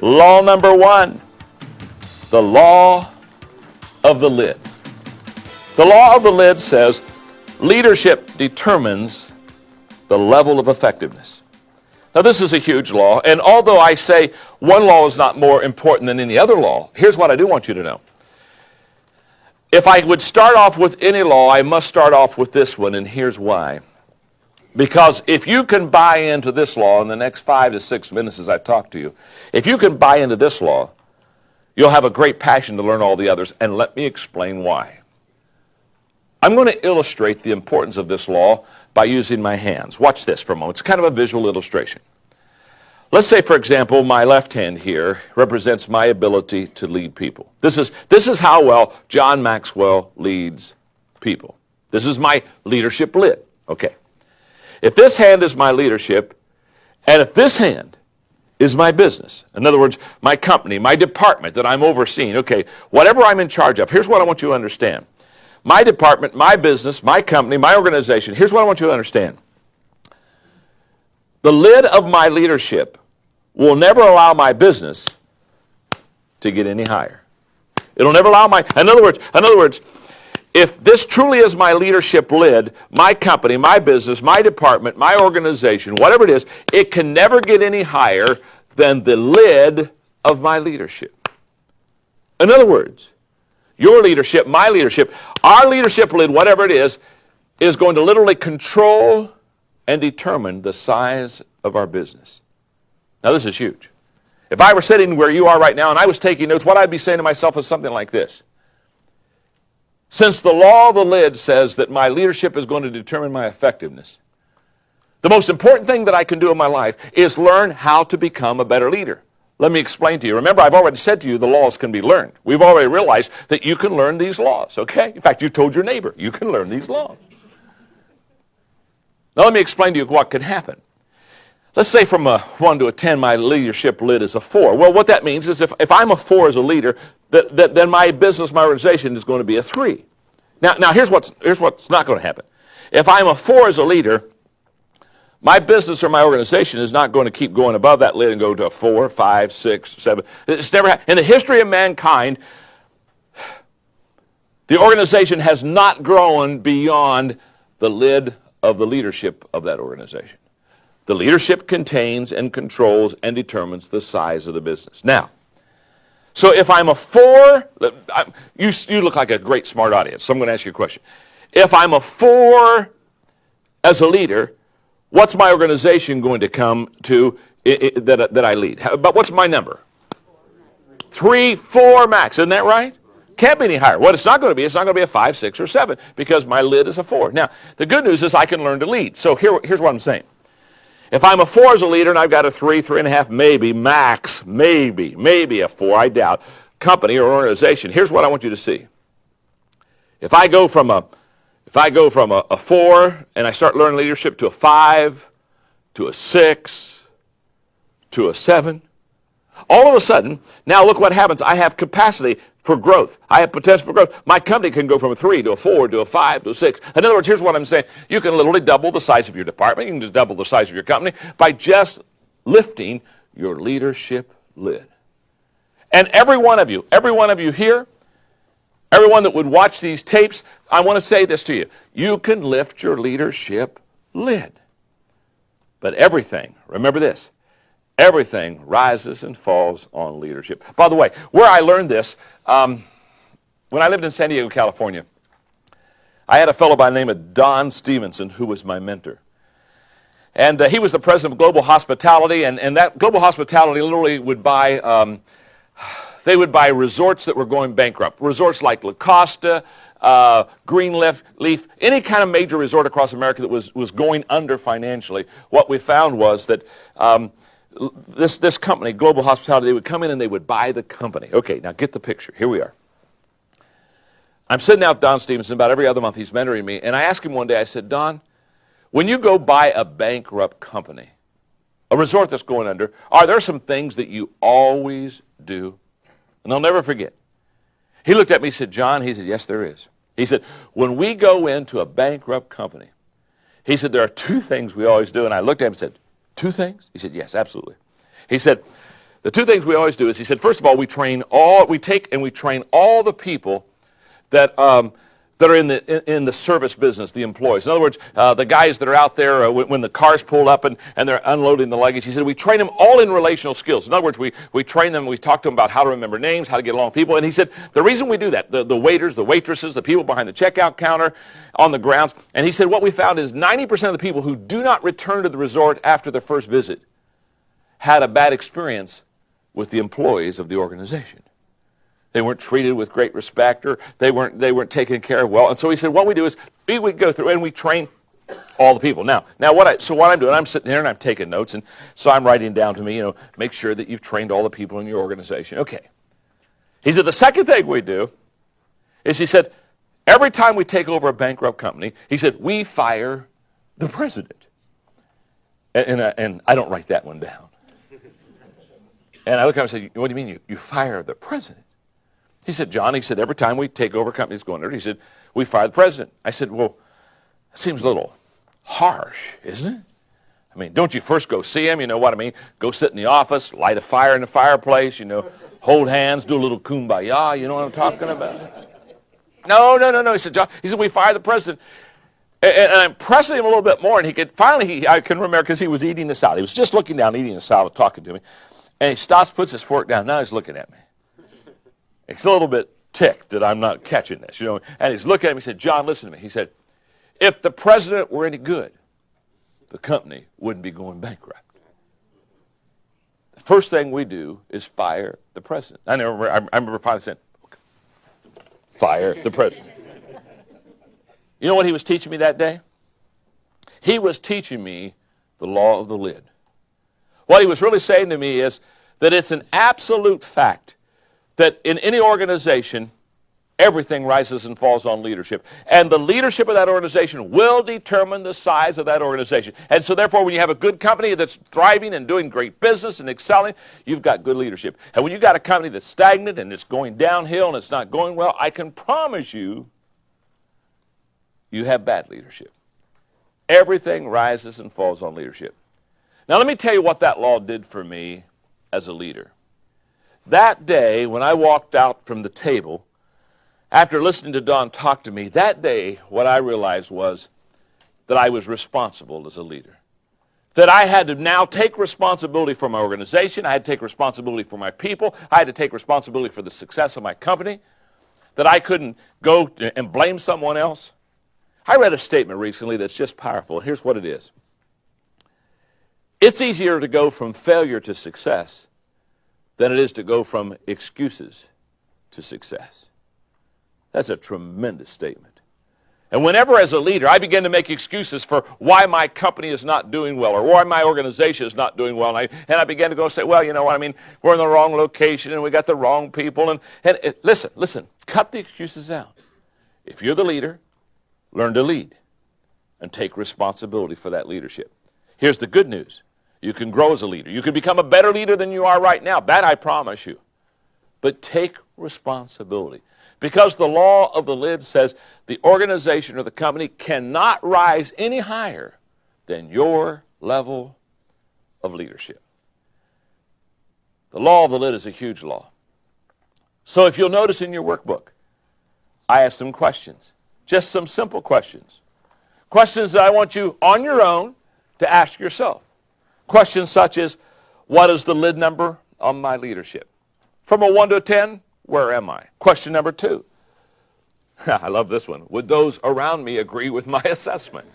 Law number one, the law of the lid. The law of the lid says leadership determines the level of effectiveness. Now, this is a huge law, and although I say one law is not more important than any other law, here's what I do want you to know. If I would start off with any law, I must start off with this one, and here's why. Because if you can buy into this law in the next 5 to 6 minutes as I talk to you, if you can buy into this law, you'll have a great passion to learn all the others, and let me explain why. I'm going to illustrate the importance of this law by using my hands. Watch this for a moment. It's kind of a visual illustration. Let's say, for example, my left hand here represents my ability to lead people. This is how well John Maxwell leads people. This is my leadership lid. Okay. If this hand is my leadership, and if this hand is my business, in other words, my company, my department that I'm overseeing, okay, whatever I'm in charge of, here's what I want you to understand. My department, my business, my company, my organization, here's what I want you to understand. The lid of my leadership will never allow my business to get any higher. It'll never allow in other words, if this truly is my leadership lid, my company, my business, my department, my organization, whatever it is, it can never get any higher than the lid of my leadership. In other words, your leadership, my leadership, our leadership lid, whatever it is going to literally control and determine the size of our business. Now, this is huge. If I were sitting where you are right now and I was taking notes, what I'd be saying to myself is something like this. Since the law of the lid says that my leadership is going to determine my effectiveness, the most important thing that I can do in my life is learn how to become a better leader. Let me explain to you. Remember, I've already said to you the laws can be learned. We've already realized that you can learn these laws, okay? In fact, you told your neighbor you can learn these laws. Now, let me explain to you what can happen. Let's say from a 1 to a 10, my leadership lid is a 4. Well, what that means is if I'm a 4 as a leader, then my business, my organization is going to be a 3. Now here's what's not going to happen. If I'm a 4 as a leader, my business or my organization is not going to keep going above that lid and go to a 4, 5, 6, 7. It's never happened. In the history of mankind, the organization has not grown beyond the lid of the leadership of that organization. The leadership contains and controls and determines the size of the business. Now, so if I'm a 4, you look like a great smart audience, so I'm going to ask you a question. If I'm a 4 as a leader, what's my organization going to come to that I lead? But what's my number? 3, 4 max, isn't that right? Can't be any higher. What it's not going to be a 5, 6, or 7 because my lid is a 4. Now, the good news is I can learn to lead. So here's what I'm saying. If I'm a 4 as a leader and I've got a 3, 3.5, maybe, max, maybe a 4, I doubt, company or organization, here's what I want you to see. If I go from a 4 and I start learning leadership to a 5, to a 6, to a 7, all of a sudden, now look what happens. I have capacity for growth. I have potential for growth. My company can go from a 3 to a 4 to a 5 to a 6. In other words, here's what I'm saying. You can literally double the size of your department. You can just double the size of your company by just lifting your leadership lid. And every one of you here, everyone that would watch these tapes, I want to say this to you. You can lift your leadership lid. But everything, remember this, everything rises and falls on leadership. By the way, where I learned this, when I lived in San Diego, California, I had a fellow by the name of Don Stevenson who was my mentor. And he was the president of Global Hospitality, and that Global Hospitality literally would buy, they would buy resorts that were going bankrupt. Resorts like La Costa, Greenleaf, any kind of major resort across America that was going under financially. What we found was that this company, Global Hospitality, they would come in and they would buy the company. Okay, now get the picture. Here we are. I'm sitting out with Don Stevenson about every other month. He's mentoring me. And I asked him one day, I said, Don, when you go buy a bankrupt company, a resort that's going under, are there some things that you always do? And I'll never forget. He looked at me and said, John, he said, yes, there is. He said, when we go into a bankrupt company, he said, there are 2 things we always do. And I looked at him and said, 2 things? He said, yes, absolutely. He said, The two things we always do is, he said, first of all, we train all the people that that are in the service business, the employees. In other words, the guys that are out there when the cars pull up and they're unloading the luggage. He said, we train them all in relational skills. In other words, we train them, we talk to them about how to remember names, how to get along with people. And he said, the reason we do that, the waiters, the waitresses, the people behind the checkout counter, on the grounds. And he said, what we found is 90% of the people who do not return to the resort after their first visit had a bad experience with the employees of the organization. They weren't treated with great respect, or they weren't taken care of well. And so he said, what we do is we go through and we train all the people. Now what I'm doing, I'm sitting here and I'm taking notes, and so I'm writing down to me, make sure that you've trained all the people in your organization. Okay. He said, the second thing we do is, he said, every time we take over a bankrupt company, he said, we fire the president. And I don't write that one down. And I look at him and say, what do you mean you fire the president? He said, John, he said, every time we take over companies going there, he said, we fire the president. I said, well, that seems a little harsh, isn't it? I mean, don't you first go see him? You know what I mean? Go sit in the office, light a fire in the fireplace, hold hands, do a little kumbaya, you know what I'm talking about? No. He said, John, he said, we fire the president. And I'm pressing him a little bit more, and I can remember, because he was eating the salad. He was just looking down, eating the salad, talking to me. And he stops, puts his fork down. Now he's looking at me. He's a little bit ticked that I'm not catching this, And he's looking at me. He said, John, listen to me. He said, if the president were any good, the company wouldn't be going bankrupt. The first thing we do is fire the president. I remember finally saying, okay, fire the president. You know what he was teaching me that day? He was teaching me the law of the lid. What he was really saying to me is that it's an absolute fact that in any organization, everything rises and falls on leadership. And the leadership of that organization will determine the size of that organization. And so therefore, when you have a good company that's thriving and doing great business and excelling, you've got good leadership. And when you've got a company that's stagnant and it's going downhill and it's not going well, I can promise you, you have bad leadership. Everything rises and falls on leadership. Now let me tell you what that law did for me as a leader. That day, when I walked out from the table, after listening to Don talk to me, that day, what I realized was that I was responsible as a leader. That I had to now take responsibility for my organization. I had to take responsibility for my people. I had to take responsibility for the success of my company. That I couldn't go and blame someone else. I read a statement recently that's just powerful. Here's what it is. It's easier to go from failure to success than it is to go from excuses to success. That's a tremendous statement. And whenever as a leader I begin to make excuses for why my company is not doing well or why my organization is not doing well, and I began to go and say, well, you know what, I mean, we're in the wrong location and we got the wrong people. And listen, cut the excuses out. If you're the leader, learn to lead and take responsibility for that leadership. Here's the good news. You can grow as a leader. You can become a better leader than you are right now. That I promise you. But take responsibility. Because the law of the lid says the organization or the company cannot rise any higher than your level of leadership. The law of the lid is a huge law. So if you'll notice in your workbook, I have some questions. Just some simple questions. Questions that I want you on your own to ask yourself. Questions such as, what is the lid number on my leadership? From a 1 to a 10, where am I? Question number 2. I love this one. Would those around me agree with my assessment?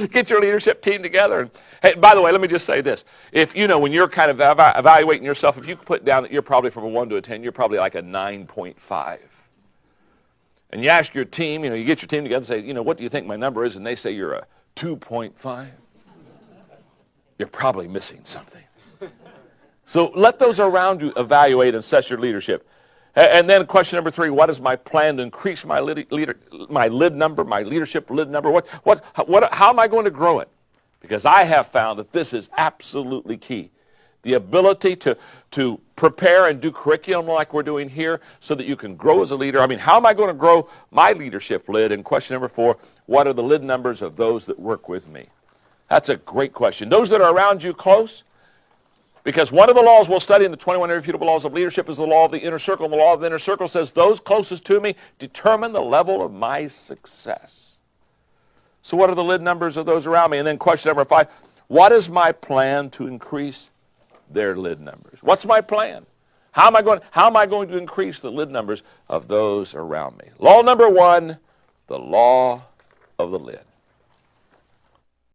Get your leadership team together. And, hey, by the way, let me just say this. If, when you're kind of evaluating yourself, if you put down that you're probably from a 1 to a 10, you're probably like a 9.5. And you ask your team, you get your team together and say, what do you think my number is? And they say you're a 2.5. You're probably missing something. So let those around you evaluate and assess your leadership. And then question number 3, what is my plan to increase my lid number, my leadership lid number? How am I going to grow it? Because I have found that this is absolutely key. The ability to prepare and do curriculum like we're doing here so that you can grow as a leader. I mean, how am I going to grow my leadership lid? And question number 4, what are the lid numbers of those that work with me? That's a great question. Those that are around you close, Because one of the laws we'll study in the 21 Irrefutable Laws of Leadership is the law of the inner circle. And the law of the inner circle says those closest to me determine the level of my success. So what are the lid numbers of those around me? And then question number 5, what is my plan to increase their lid numbers? What's my plan? How am I going to increase the lid numbers of those around me? Law number 1, the law of the lid.